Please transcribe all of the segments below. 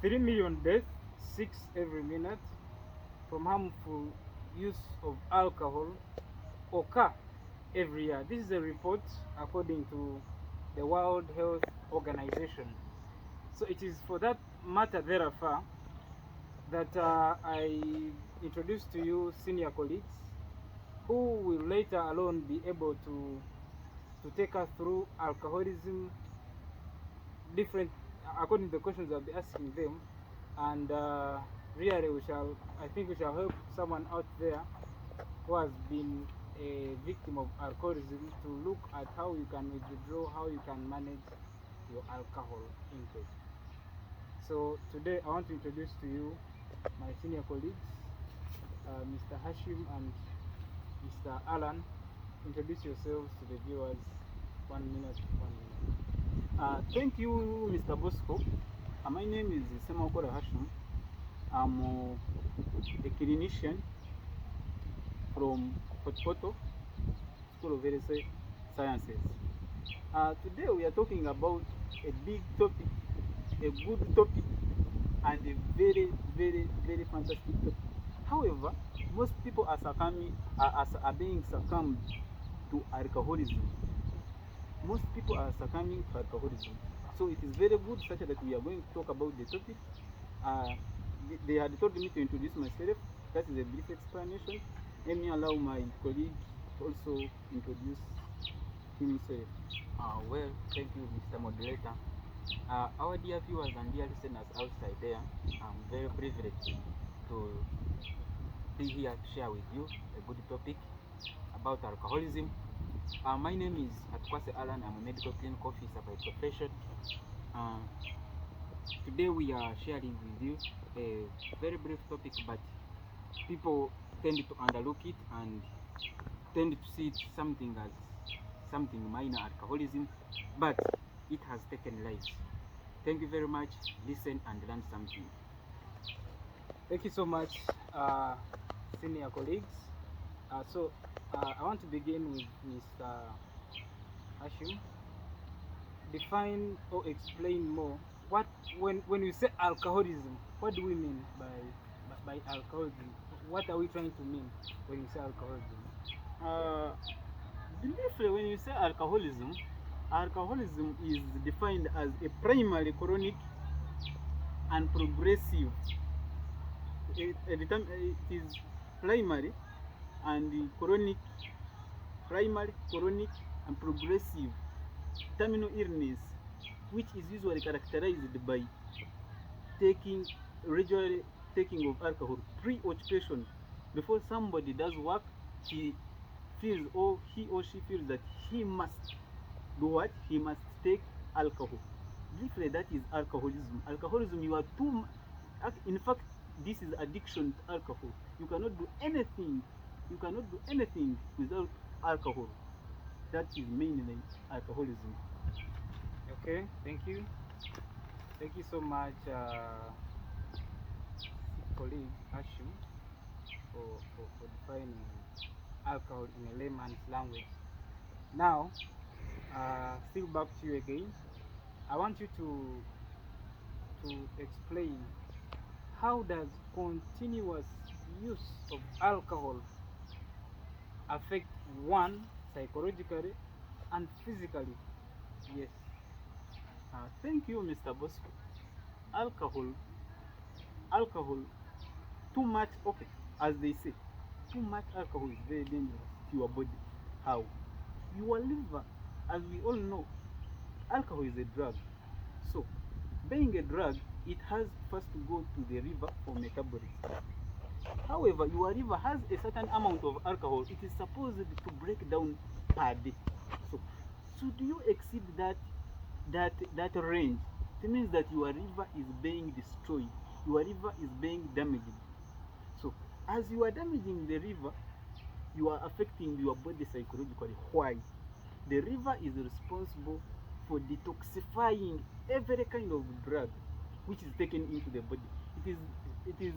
3 million deaths, 6 every minute, from harmful use of alcohol occur every year. This is a report according to the World Health Organization. So it is for that matter, therefore, that I introduce to you senior colleagues who will later alone be able to take us through alcoholism, different according to the questions I'll be asking them, and really I think we shall help someone out there who has been a victim of alcoholism to look at how you can withdraw, how you can manage your alcohol intake. So today I want to introduce to you my senior colleagues, Mr. Hashim and Mr. Alan. Introduce yourselves to the viewers. 1 minute, 1 minute. Thank you, Mr. Bosco. My name is Semakora Hashim. I'm a clinician from Kotokoto School of Health Sciences. Today we are talking about a big topic, a good topic, and a very, very, very fantastic topic. However, most people are being succumbed to alcoholism. Most people are succumbing to alcoholism. So it is very good such that we are going to talk about the topic. Uh, they had told me to introduce myself. That is a brief explanation. Let me allow my colleague to also introduce himself. Well, thank you, Mr. Moderator. Our dear viewers and dear listeners outside there, I'm very privileged to be here to share with you a good topic about alcoholism. My name is Atkwase Alan. I'm a medical clinical officer by profession. Uh, Today we are sharing with you a very brief topic, but people tend to underlook it and tend to see it something as something minor, alcoholism, but it has taken lives. Thank you very much. Listen and learn something. Thank you so much, senior colleagues. I want to begin with Mr. Hashim. Define or explain more what when we say alcoholism, what do we mean by alcoholism? What are we trying to mean when we say alcoholism? Uh, Briefly, when you say alcoholism, alcoholism is defined as a primary chronic and progressive. It is primary and chronic, primary, chronic, and progressive terminal illness, which is usually characterized by taking regularly taking of alcohol pre-occupation. Before somebody does work, he he or she feels that he must do what? He must take alcohol. Briefly, that is alcoholism. Alcoholism, you are too. In fact, this is addiction to alcohol. You cannot do anything. You cannot do anything without alcohol. That is mainly alcoholism. Okay, thank you. Thank you so much, colleague Hashim, for defining alcohol in a layman's language. Now, still back to you again. I want you to explain how does continuous use of alcohol affect one psychologically and physically? Yes. Thank you, Mr. Bosco. Alcohol, alcohol, too much, okay, as they say, too much alcohol is very dangerous to your body. How? Your liver, as we all know, alcohol is a drug. So, being a drug, it has first to go to the liver for metabolism. However, your liver has a certain amount of alcohol it is supposed to break down per day. So, should you exceed that range, it means that your liver is being destroyed. Your liver is being damaged. So, as you are damaging the liver, you are affecting your body psychologically. Why? The liver is responsible for detoxifying every kind of drug which is taken into the body. It is it is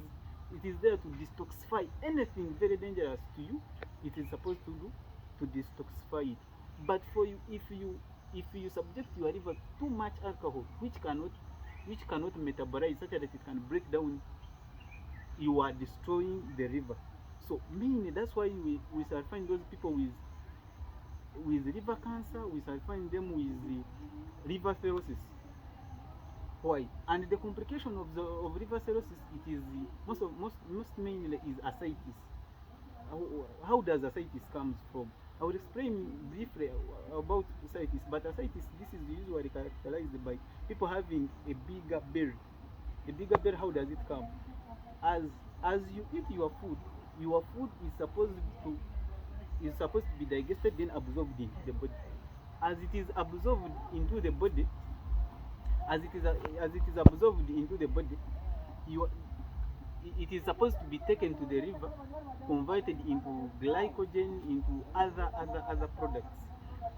it is there to detoxify anything very dangerous to you. It is supposed to do to detoxify it. But for you, if you subject your liver too much alcohol, which cannot which cannot metabolize such that it can break down, you are destroying the river. So mainly that's why we shall find those people with liver cancer, we shall find them with liver cirrhosis. Why? And the complication of liver cirrhosis, it is most mainly is ascites. How does ascites comes from? I will explain briefly about ascites, but ascites, this is usually characterized by people having a bigger belly. A bigger belly, how does it come? As as you eat your food to is supposed to be digested, then absorbed into the body. As it is absorbed into the body, as it is absorbed into the body, you it is supposed to be taken to the river, converted into glycogen, into other products.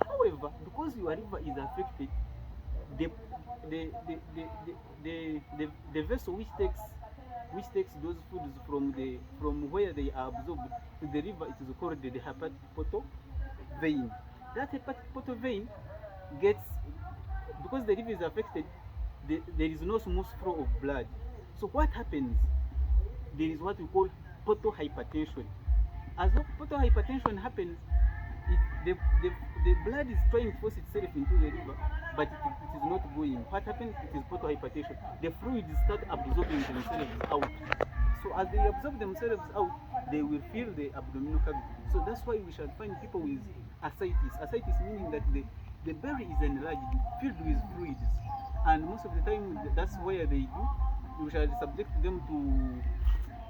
However, because your river is affected, the the the the the vessel which takes those foods from where they are absorbed to the river, it is called the hepatic portal vein. That hepatic portal vein gets, because the river is affected, there is no smooth flow of blood. So what happens? There is what we call portal hypertension. As portal hypertension happens, the blood is trying to force itself into the river, but it is not going. What happens? It is portal hypertension. The fluids start absorbing themselves out. So as they absorb themselves out, they will fill the abdominal cavity. So that's why we shall find people with ascites. Ascites meaning that the belly is enlarged, filled with fluids. And most of the time, that's where they do. We shall subject them to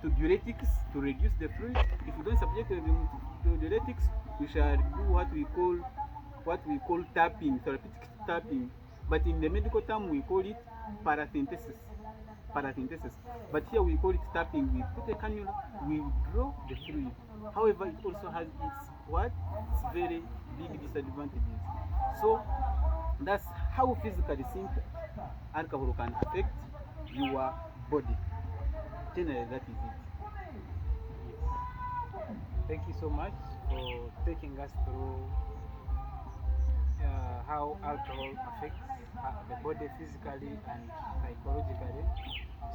diuretics to reduce the fluid. If you don't subject them to diuretics, we shall do what we call tapping, therapeutic tapping. But in the medical term, we call it paracentesis. But here we call it tapping. We put a cannula, we withdraw the fluid. However, it also has its very big disadvantages. So that's how physically simple alcohol can affect your body. Generally, that is it. Thank you so much for taking us through how alcohol affects the body physically and psychologically.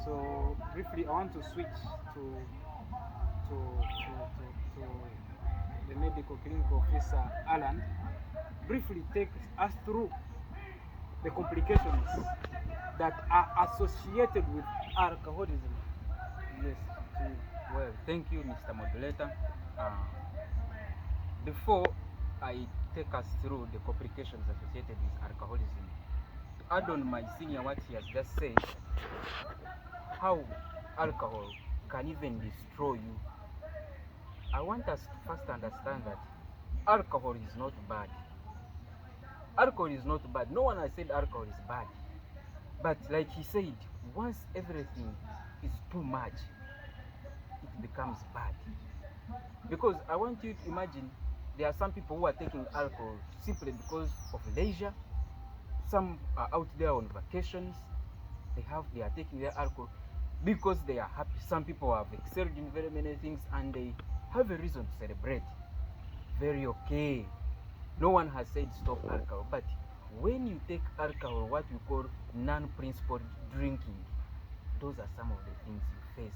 So briefly, I want to switch to the medical clinical officer Alan. Briefly take us through the complications that are associated with alcoholism. Yes, well, thank you, Mr. Moderator. Before I take us through the complications associated with alcoholism, to add on my senior what he has just said, how alcohol can even destroy you, I want us to first understand that alcohol is not bad. Alcohol is not bad. No one has said alcohol is bad. But like he said, once everything is too much, it becomes bad. Because I want you to imagine, there are some people who are taking alcohol simply because of leisure. Some are out there on vacations. They are taking their alcohol because they are happy. Some people have excelled in very many things and they have a reason to celebrate. Very okay. No one has said stop alcohol. But when you take alcohol, what you call non-principled drinking, those are some of the things you face.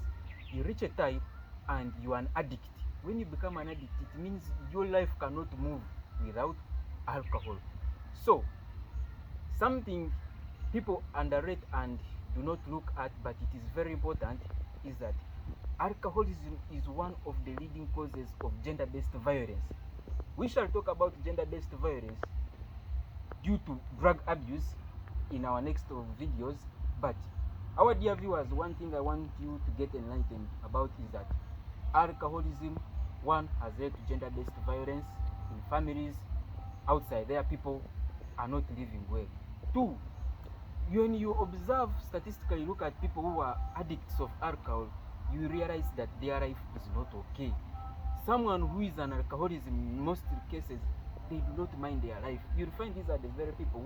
You reach a time and you are an addict. When you become an addict, it means your life cannot move without alcohol. So, something people underrate and do not look at, but it is very important, is that alcoholism is one of the leading causes of gender-based violence. We shall talk about gender-based violence due to drug abuse in our next videos, but our dear viewers, one thing I want you to get enlightened about is that alcoholism, one, has led to gender-based violence in families. Outside there, people are not living well. Two, when you observe statistically, look at people who are addicts of alcohol, you realize that their life is not okay. Someone who is an alcoholism, in most cases, they do not mind their life. You'll find these are the very people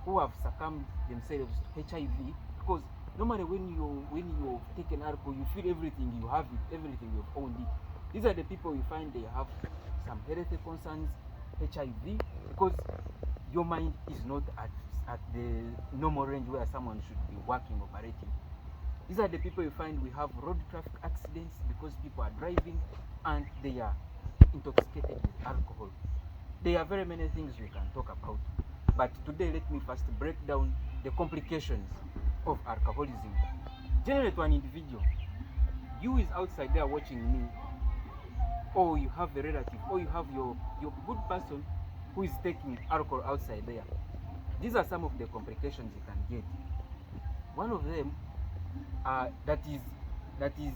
who have succumbed themselves to HIV, because normally when you've taken alcohol, you feel everything, you have it, everything, you've owned it. These are the people you find they have some health concerns, HIV, because your mind is not at at the normal range where someone should be working, operating. These are the people you find we have road traffic accidents because people are driving and they are intoxicated with alcohol. There are very many things we can talk about, but today let me first break down the complications of alcoholism. Generally, to an individual, you is outside there watching me, or you have a relative, or you have your good person who is taking alcohol outside there. These are some of the complications you can get. One of them that is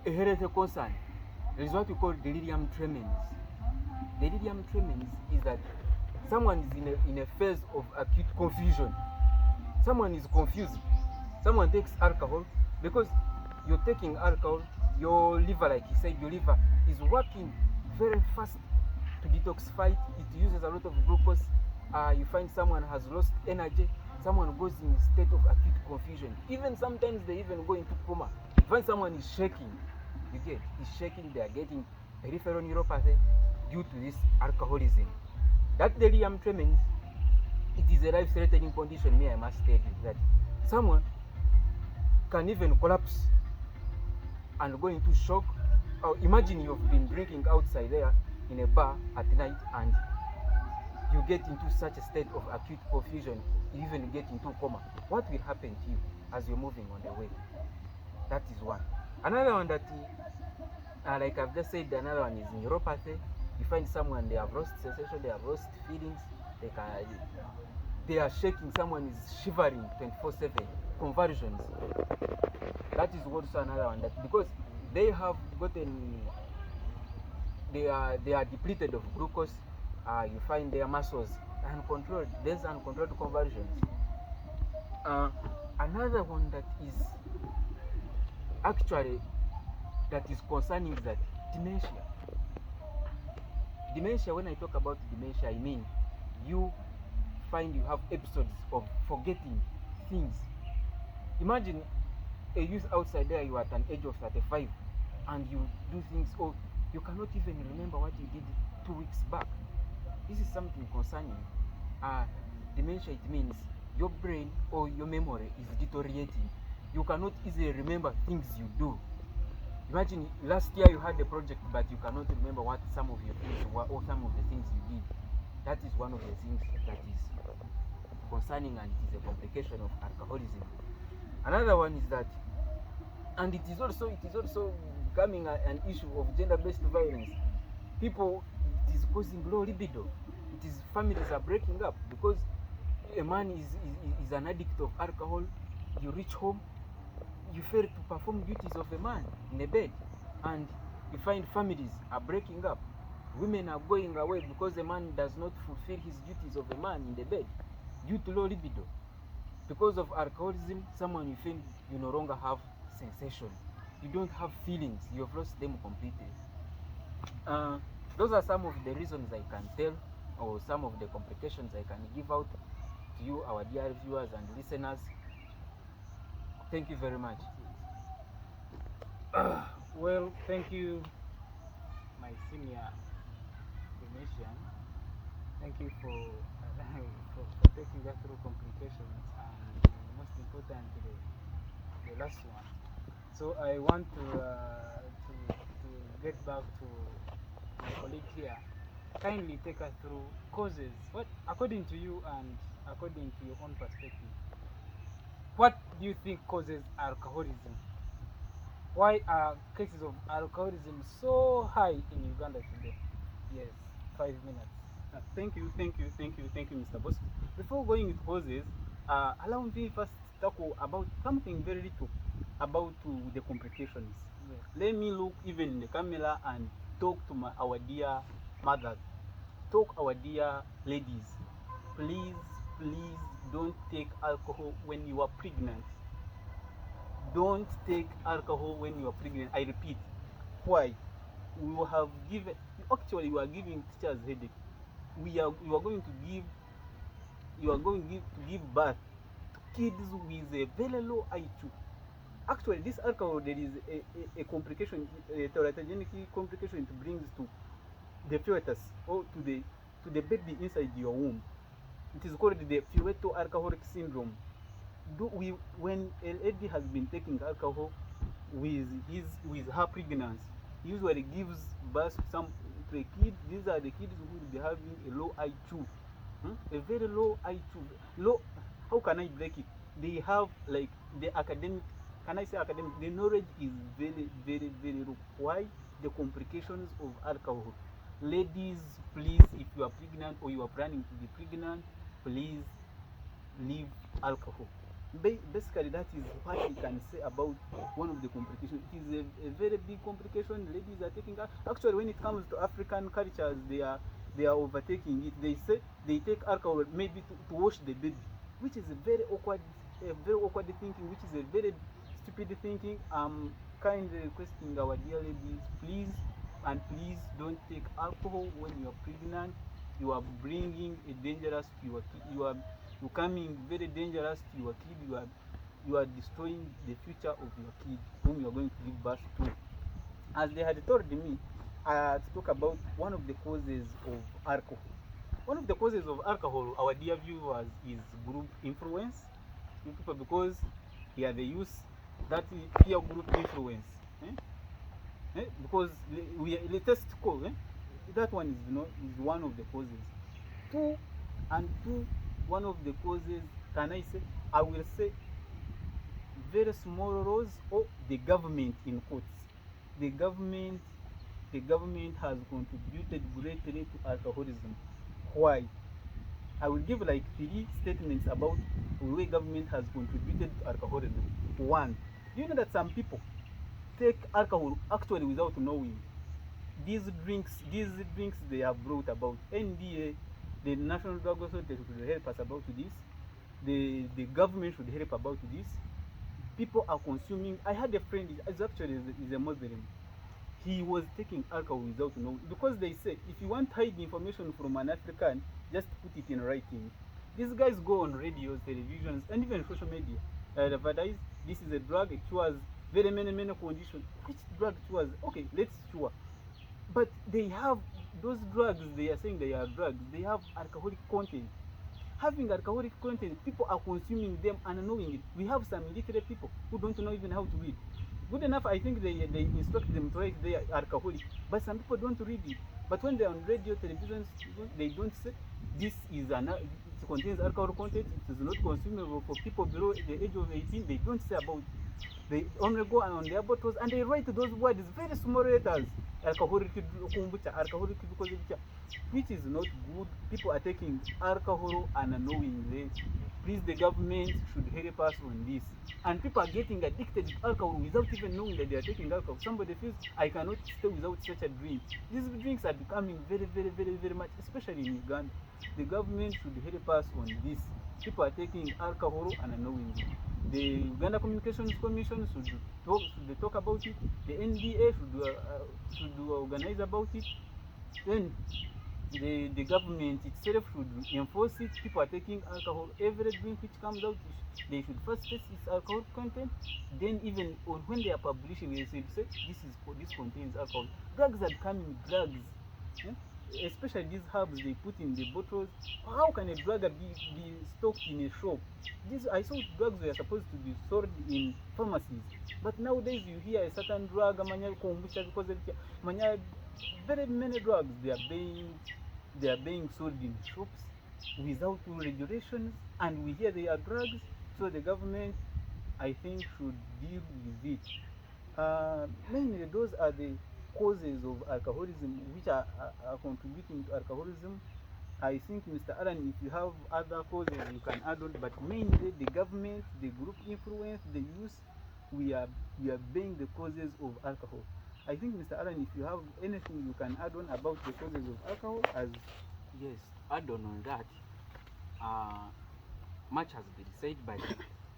a health concern. There is what we call delirium tremens. Delirium tremens is that someone is in a phase of acute confusion. Someone is confused. Someone takes alcohol because you're taking alcohol, your liver, like he said, your liver is working very fast to detoxify it. It uses a lot of glucose. You find someone has lost energy. Someone goes in a state of acute confusion. Even sometimes they even go into coma. You find someone is shaking. Is shaking. They are getting peripheral neuropathy due to this alcoholism. That delirium tremens, it is a life-threatening condition. I must tell you that someone can even collapse and go into shock. Imagine you've been drinking outside there in a bar at night and you get into such a state of acute confusion, you even get into coma. What will happen to you as you're moving on the way? That is one. Another one that, like I've just said, another one is neuropathy. You find someone, they have lost sensation, they have lost feelings, they are shaking, someone is shivering 24/7, convulsions. That is also another one, that because they have gotten, they are depleted of glucose. You find their muscles uncontrolled. There's uncontrolled convulsions. Another one that is actually concerning is that dementia. Dementia, when I talk about dementia, I mean you find you have episodes of forgetting things. Imagine a youth outside there, you are at an age of 35 and you do things, or you cannot even remember what you did 2 weeks back. This is something concerning. Dementia, it means your brain or your memory is deteriorating. You cannot easily remember things you do. Imagine last year you had a project but you cannot remember what some of your things were or some of the things you did. That is one of the things that is concerning, and it is a complication of alcoholism. Another one is that, and it is also becoming an issue of gender-based violence. People, it is causing low libido. It is families are breaking up because a man is an addict of alcohol. You reach home, you fail to perform duties of a man in a bed, and you find families are breaking up. Women are going away because a man does not fulfill his duties of a man in the bed due to low libido. Because of alcoholism, someone you feel you no longer have sensation. You don't have feelings. You have lost them completely. Those are some of the reasons I can tell, or some of the complications I can give out to you, our dear viewers and listeners. Thank you very much. Well, thank you, my senior clinician. Thank you for, for taking us through complications, and most importantly, the last one. So I want to get back to my colleague here. Kindly take us through causes. What, according to you and according to your own perspective, what do you think causes alcoholism? Why are cases of alcoholism so high in Uganda today? Yes, 5 minutes. Thank you, Mr. Boss. Before going into causes, allow me first to talk about something very little about the complications. Yes. Let me look even in the camera and talk to our dear mothers, talk our dear ladies. Please don't take alcohol when you are pregnant. Don't take alcohol when you are pregnant. I repeat. Why? We will have given, actually you are giving teachers headache. You are going to give birth to kids with a very low IQ. Actually, this alcohol, there is a complication, a teratogenic complication it brings to the fetus or to the baby inside your womb. It is called the alcoholic syndrome. When a lady has been taking alcohol with her pregnancy, usually gives birth to a kid. These are the kids who will be having a low IQ, a very low IQ. Low. How can I break it? They have like the academic. Can I say academic? The knowledge is very, very, very low. Why? The complications of alcohol. Ladies, please, if you are pregnant or you are planning to be pregnant, please leave alcohol. Basically, that is what we can say about one of the complications. It is a very big complication. Ladies are taking actually when it comes to African cultures, they are overtaking it. They say they take alcohol maybe to wash the baby, which is a very awkward thinking, which is a very stupid thinking. I'm kindly requesting our dear ladies, please and please don't take alcohol when you are pregnant. You are bringing a dangerous to your kid. You coming very dangerous to your kid. You are destroying the future of your kid whom you are going to give birth to. As they had told me, I had to talk about one of the causes of alcohol. One of the causes of alcohol, our dear viewers, is group influence. You people, because here they use that peer group influence. Because we test call. That one is one of the causes. Two and two, one of the causes. Can I say? I will say very small roles or the government in quotes. The government, the government has contributed greatly to alcoholism. Why? I will give like 3 statements about the way government has contributed to alcoholism. One, do you know that some people take alcohol actually without knowing? These drinks they have brought about. NDA, the National Drug Authority, should help us about this. The government should help about this. People are consuming. I had a friend, is a Muslim. He was taking alcohol without knowing, because they say if you want to hide information from an African, just put it in writing. These guys go on radios, televisions, and even social media, advertise this is a drug, it cures very many conditions. Which drug cures? Okay, let's cure. But they have those drugs, they are saying they are drugs, they have alcoholic content. Having alcoholic content, people are consuming them unknowingly. We have some illiterate people who don't know even how to read. Good enough, I think they instruct them to write they are alcoholic, but some people don't read it. But when they're on radio, television, they don't say this it contains alcohol content, it is not consumable for people below the age of 18. They don't say about it. They only go on their bottles and they write those words, very small letters, alcoholic kombucha, alcoholic kombucha, which is not good. People are taking alcohol unknowingly. Please, the government should help us on this. And people are getting addicted to alcohol without even knowing that they are taking alcohol. Somebody feels, I cannot stay without such a drink. These drinks are becoming very much, especially in Uganda. The government should help us on this. People are taking alcohol unknowingly. The Uganda Communications Commission should talk about it. The NDA should organize about it. Then the government itself should enforce it. People are taking alcohol. Every drink which comes out, they should first test its alcohol content. Then even when they are publishing, they should say this contains alcohol. Drugs are becoming drugs. Especially these herbs they put in the bottles. How can a drug be stocked in a shop? I saw drugs were supposed to be sold in pharmacies, but nowadays you hear a certain drug, very many drugs they are being sold in shops without regulations, and we hear they are drugs. So the government, I think, should deal with it. Mainly, those are the causes of alcoholism which are contributing to alcoholism. I think, Mr. Alan, if you have other causes, you can add on. But mainly, the government, the group influence, the youth, we are being the causes of alcohol. I think, Mr. Alan, if you have anything you can add on about the causes of alcohol, as Yes, add on that. Much has been said, but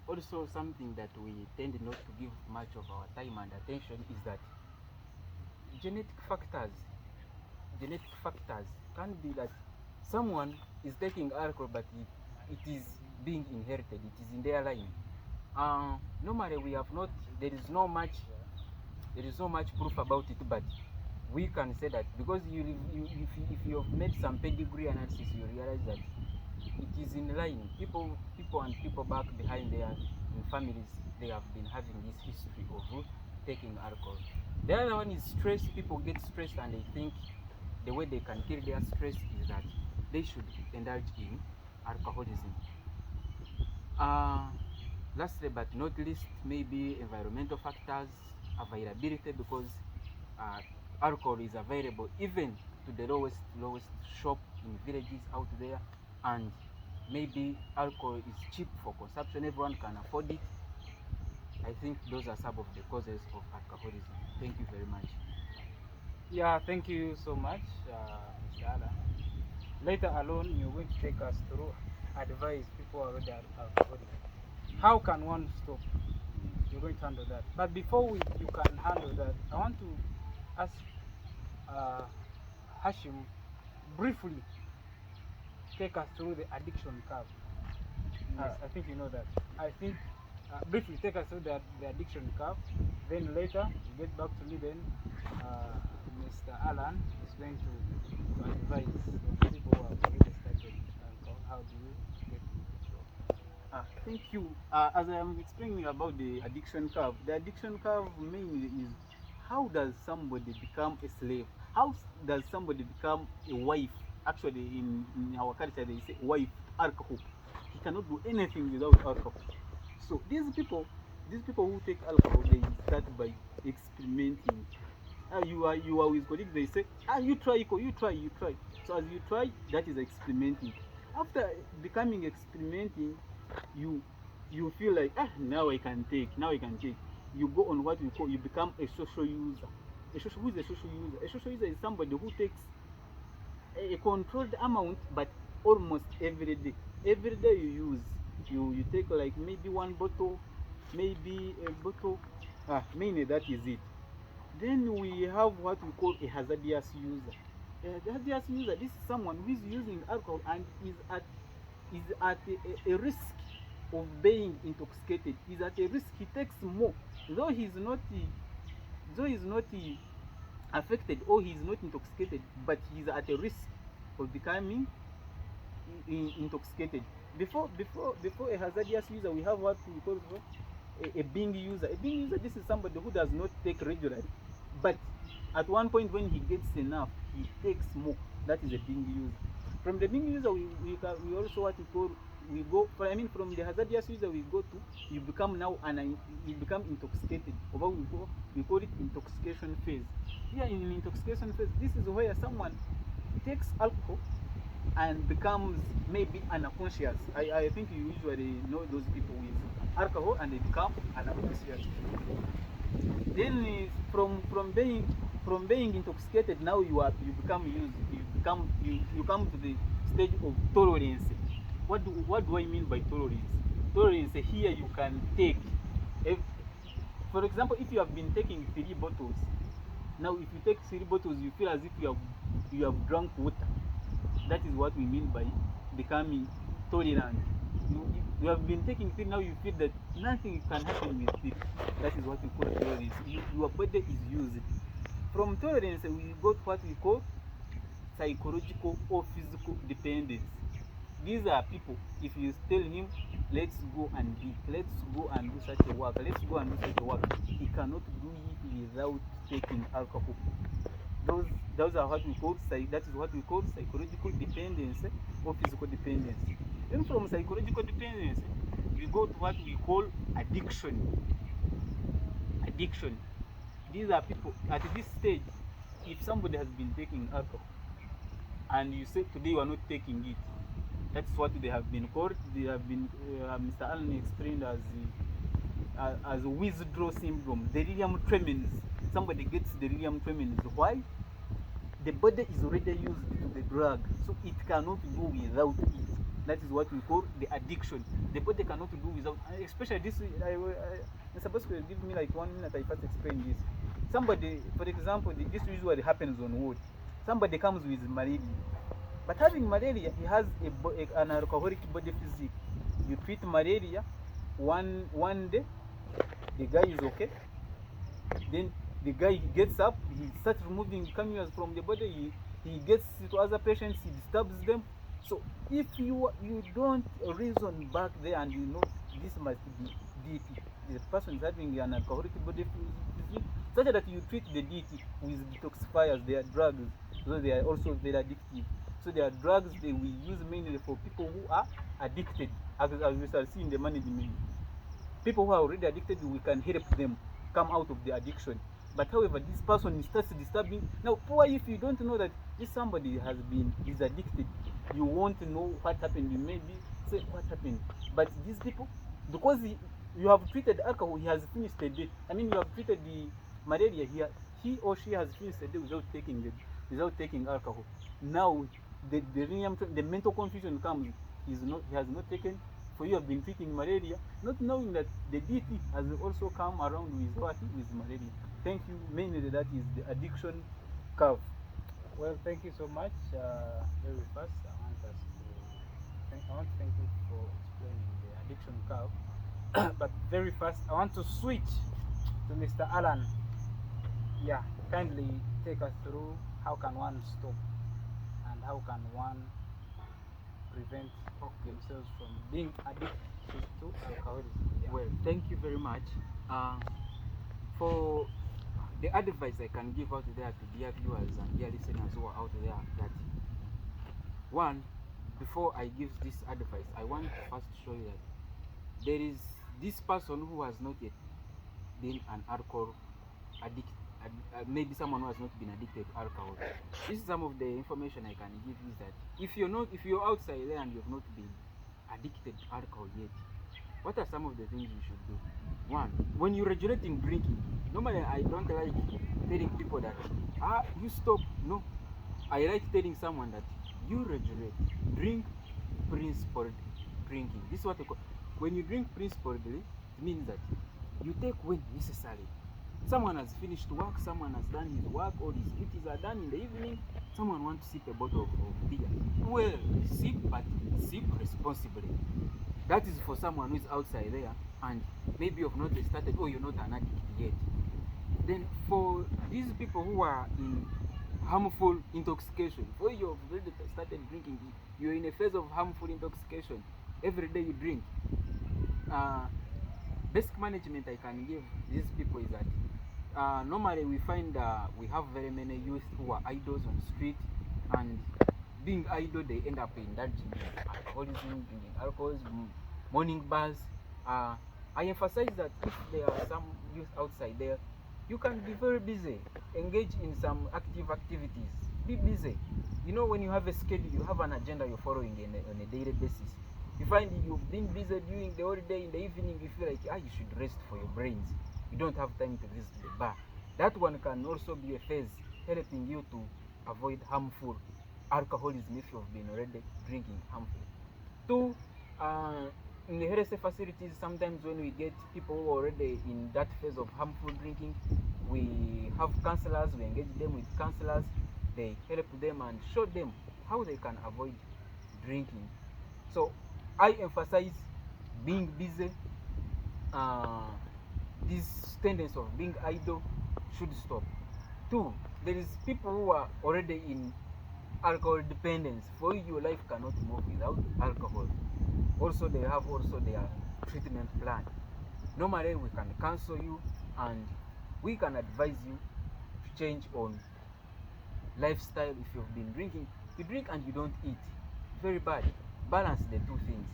also something that we tend not to give much of our time and attention is that genetic factors can be that someone is taking alcohol, but it is being inherited, it is in their line. Normally we have not, there is no much proof about it, but we can say that because if you have made some pedigree analysis, you realize that it is in line. People back behind there in families, they have been having this history of taking alcohol. The other one is stress. People get stressed and they think the way they can kill their stress is that they should indulge in alcoholism. Lastly but not least, maybe environmental factors, availability, because alcohol is available even to the lowest shop in villages out there, and maybe alcohol is cheap for consumption, everyone can afford it. I think those are some of the causes of alcoholism. Thank you very much. Yeah, thank you so much, Mr. Alan. Later alone, you're going to take us through advice people already are alcoholic. How can one stop? You're going to handle that. But before you can handle that, I want to ask uh, Hashim briefly take us through the addiction curve. I think you know that. I think briefly take us through the addiction curve. Then later you get back to me. Then Mr. Alan is going to advise people who have already started alcohol. How do you get control? Thank you. As I am explaining about the addiction curve, the addiction curve mainly is how does somebody become a slave? How does somebody become a wife? Actually, in our culture, they say wife, alcohol. He cannot do anything without alcohol. So these people who take alcohol, they start by experimenting. You are with colleagues, they say, you try, you try. So as you try, that is experimenting. After becoming experimenting, you feel like, now I can take. You go on what we call, you become a social user. Who is a social user? A social user is somebody who takes a controlled amount, but almost every day. Every day you use, you take like maybe one bottle, maybe a bottle. Mainly that is it. Then we have what we call a hazardous user. A hazardous user, this is someone who is using alcohol and is at a risk of being intoxicated. Is at a risk. He takes more, though he's not affected or he's not intoxicated, but he's at a risk of becoming intoxicated. Before a hazardous user, we have what we call a being user. A being user, this is somebody who does not take regularly, but at one point when he gets enough, he takes more. That is a being user. From the being user, we also what we call, we go for, from the hazardous user we go to, you become now you become intoxicated, or we call it intoxication phase. Here in intoxication phase, this is where someone takes alcohol and becomes maybe unconscious. I think you usually know those people with alcohol and they become unconscious. Then from being intoxicated, now you become used. You come to the stage of tolerance. What do I mean by tolerance? Tolerance, here you can take. For example, if you have been taking 3 bottles, now if you take 3 bottles, you feel as if you have drunk water. That is what we mean by becoming tolerant. You have been taking 3, now you feel that nothing can happen with it. That is what we call tolerance. Your body is used. From tolerance, we go to what we call psychological or physical dependence. These are people, if you tell him, let's go and do such a work, he cannot do it without taking alcohol. Those are what we call, that is what we call psychological dependence or physical dependence. Then from psychological dependence, we go to what we call addiction. These are people at this stage. If somebody has been taking alcohol and you say today you are not taking it, that's what they have been called. They have been, Mr. Allen explained as withdrawal syndrome, delirium tremens. Somebody gets delirium tremens. Why? The body is already used to the drug, so it cannot do without it. That is what we call the addiction. The body cannot do without, especially this. I'm supposed to give me like 1 minute. I first explain this. Somebody, for example, this usually happens on ward. Somebody comes with malaria, but having malaria, he has an alcoholic body physique. You treat malaria, one day, the guy is okay. Then the guy gets up, he starts removing chemicals from the body, he gets to other patients, he disturbs them. So if you don't reason back there and you know this must be DT, the person is having an alcoholic body disease, such that you treat the DT with detoxifiers, they are drugs, so they are also very addictive. So they are drugs they we use mainly for people who are addicted, as we shall see in the management. People who are already addicted, we can help them come out of the addiction. But however, this person starts disturbing. Now, poor if you don't know that this somebody is addicted, you want to know what happened. You maybe say what happened. But these people, because you have treated alcohol, he has finished the day. I mean, you have treated the malaria here. He or she has finished the day without taking alcohol. Now, the mental confusion comes. He has not taken. For you have been treating malaria, not knowing that the DT has also come around with what? With malaria. Thank you. Mainly that is the addiction curve. Well, thank you so much. Very fast, I want to thank you for explaining the addiction curve. But very fast, I want to switch to Mr. Alan. Yeah, kindly take us through how can one stop and how can one prevent themselves from being addicted to alcoholism. Yeah. Well, thank you very much. For the advice I can give out there to dear viewers and dear listeners who are out there, that one, before I give this advice, I want to first show you that there is this person who has not yet been an alcohol addict, maybe someone who has not been addicted to alcohol. This is some of the information I can give you, is that if you're outside there and you've not been addicted to alcohol yet, what are some of the things you should do? One, when you're regulating drinking, normally I don't like telling people that you stop. No, I like telling someone that you regulate, drink principled drinking. This is what I call, when you drink principledly, it means that you take when necessary. Someone has finished work, someone has done his work, all his duties are done in the evening, someone wants to sip a bottle of beer. Well, sip, but sip responsibly. That is for someone who is outside there and maybe you've not started, or you're not an addict yet. Then for these people who are in harmful intoxication, for you have already started drinking, you're in a phase of harmful intoxication, every day you drink. Basic management I can give these people is that normally we find we have very many youth who are idols on the street, and being idle they end up indulging in alcoholism, drinking alcoholism, morning bars. I emphasize that if there are some youth outside there, you can be very busy, engage in some active activities, be busy. You know, when you have a schedule, you have an agenda you're following on a daily basis. You find you've been busy during the whole day, in the evening you feel like you should rest for your brains. You don't have time to visit the bar. That one can also be a phase helping you to avoid harmful alcoholism if you've been already drinking harmful. Two, in the health facilities, sometimes when we get people who are already in that phase of harmful drinking, we have counselors, we engage them with counselors, they help them and show them how they can avoid drinking. So I emphasize being busy. This tendency of being idle should stop. Two, there is people who are already in alcohol dependence. For you, your life cannot move without alcohol. Also, they have also their treatment plan. Normally, we can counsel you and we can advise you to change on lifestyle. If you've been drinking, you drink and you don't eat. Very bad. Balance the two things.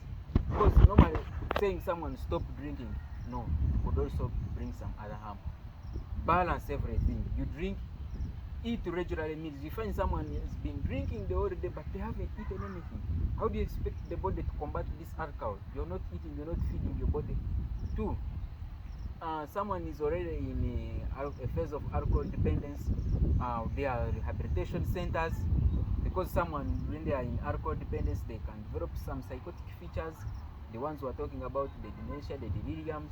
Because normally saying someone stop drinking, no, could also bring some other harm. Balance everything. You drink, eat regularly meals. You find someone has been drinking the whole day but they haven't eaten anything. How do you expect the body to combat this alcohol? You're not eating, you're not feeding your body. Two, someone is already in a phase of alcohol dependence. There are rehabilitation centers, because someone, when they are in alcohol dependence, they can develop some psychotic features, the ones we are talking about, the dementia, the deliriums.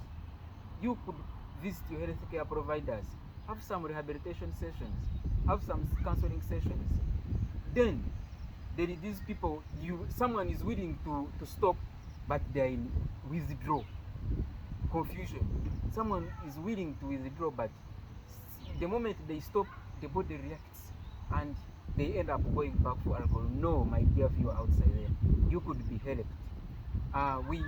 You could visit your healthcare providers, have some rehabilitation sessions, have some counseling sessions. Then there is these people, someone is willing to stop, but they are in withdraw, confusion. Someone is willing to withdraw, but the moment they stop, the body reacts and they end up going back for alcohol. No, my dear viewer outside there, you could be helped. We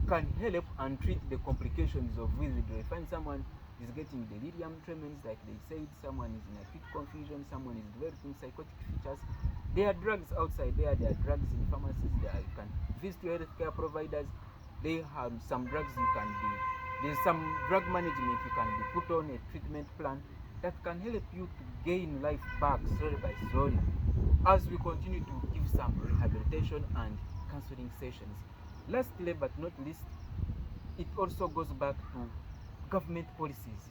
can help and treat the complications of withdrawal. Find someone is getting delirium tremens, like they said, someone is in acute confusion, someone is developing psychotic features. There are drugs outside there. There are drugs in pharmacies. You can visit your healthcare providers. They have some drugs you can be. There's some drug management you can be put on a treatment plan that can help you to gain life back slowly by slowly. As we continue to give some rehabilitation and counseling sessions. Lastly, but not least, it also goes back to government policies.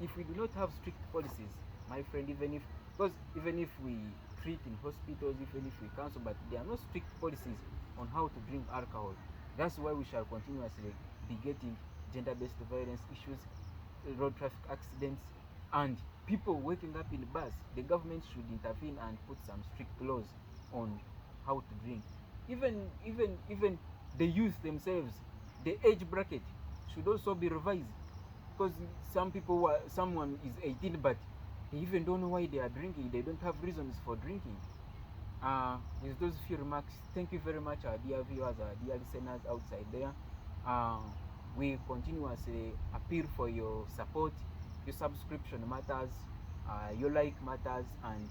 If we do not have strict policies, my friend, even if we treat in hospitals, even if we counsel, but there are no strict policies on how to drink alcohol, that's why we shall continuously be getting gender-based violence issues, road traffic accidents, and people waking up in bars. The government should intervene and put some strict laws on how to drink. Even the youth themselves, the age bracket should also be revised, because someone is 18 but they even don't know why they are drinking. They don't have reasons for drinking. With those few remarks, thank you very much, our dear viewers, our dear listeners outside there. We continuously appeal for your support. Your subscription matters, your like matters, and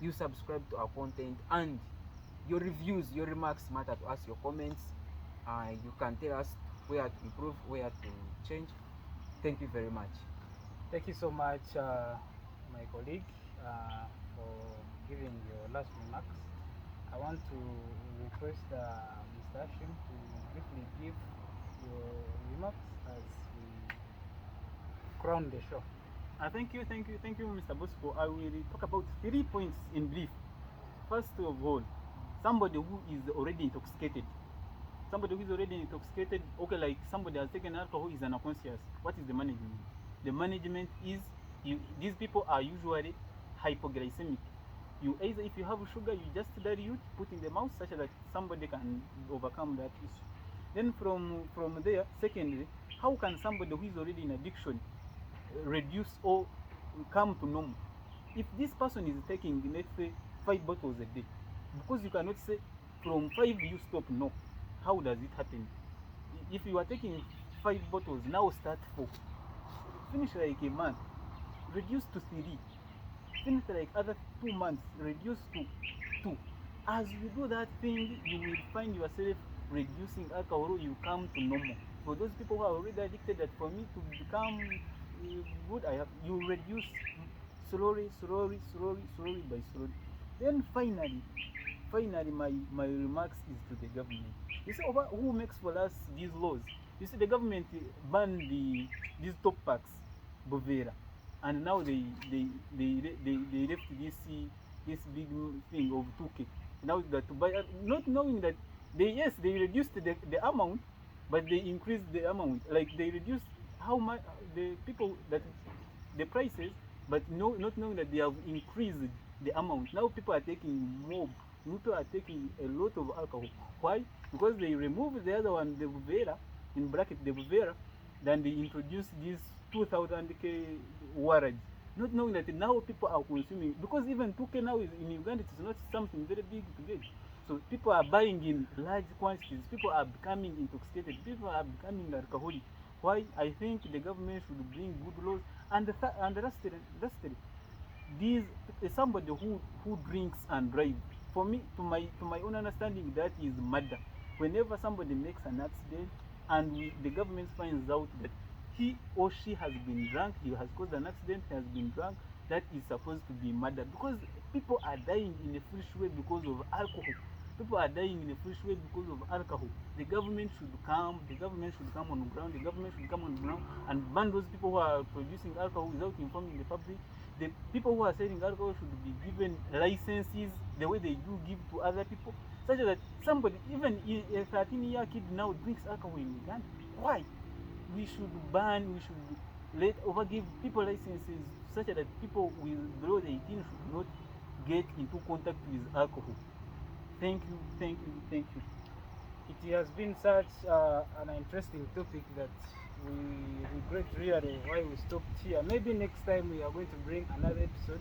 you subscribe to our content, and your reviews, your remarks matter to us, your comments. You can tell us where to improve, where to change. Thank you very much. Thank you so much, my colleague, for giving your last remarks. I want to request Mr. Ashim to briefly give your remarks as we crown the show. Thank you, Mr. Bosco. I will talk about 3 points in brief. First of all, somebody who is already intoxicated. Okay, like somebody has taken alcohol, is unconscious. What is the management? The management is, these people are usually hypoglycemic. Either, if you have sugar, you just dilute, put in the mouth, such that somebody can overcome that issue. Then from there, secondly, how can somebody who is already in addiction reduce or come to normal? If this person is taking, let's say, 5 bottles a day, because you cannot say from 5 you stop. No. How does it happen? If you are taking 5 bottles, now start 4. Finish like a month, reduce to 3. Finish like other 2 months, reduce to 2. As you do that thing, you will find yourself reducing alcohol. You come to normal. For those people who are already addicted, that for me to become good, you reduce slowly by slowly. Then finally, my remarks is to the government. You see, who makes for us these laws? You see, the government banned these top packs, Bovera, and now they left this big thing of 2K. Now that to buy, not knowing that they reduced the amount, but they increased the amount. Like they reduced how much the people that the prices, but not knowing that they have increased the amount. Now people are taking more. People are taking a lot of alcohol. Why? Because they removed the other one, the Bovera, in bracket the Bovera, then they introduced this 2000K warrage. Not knowing that now people are consuming, because even 2K now is in Uganda, it is not something very big to get. So people are buying in large quantities. People are becoming intoxicated. People are becoming alcoholic. Why? I think the government should bring good laws. And lastly, these somebody who drinks and drives. For me, to my own understanding, that is murder. Whenever somebody makes an accident and the government finds out that he or she has been drunk, he has caused an accident, he has been drunk, that is supposed to be murder, because people are dying in a foolish way because of alcohol. People are dying in a foolish way because of alcohol. The government should come. The government should come on the ground. The government should come on the ground and ban those people who are producing alcohol without informing the public. The people who are selling alcohol should be given licenses the way they do give to other people, such that somebody, even a 13-year kid now drinks alcohol in Uganda. Why? We should ban. We should give people licenses such that people below the 18 should not get into contact with alcohol. Thank you. It has been such an interesting topic that we regret really why we stopped here. Maybe next time we are going to bring another episode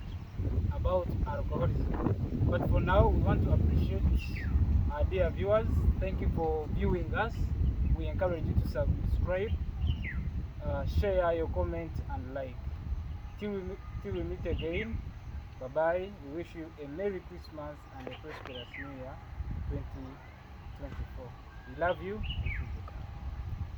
about alcoholism. But for now, we want to appreciate our dear viewers. Thank you for viewing us. We encourage you to subscribe, share your comment, and like. Till we meet again, bye bye. We wish you a Merry Christmas and a prosperous New Year 2024. We love you. This is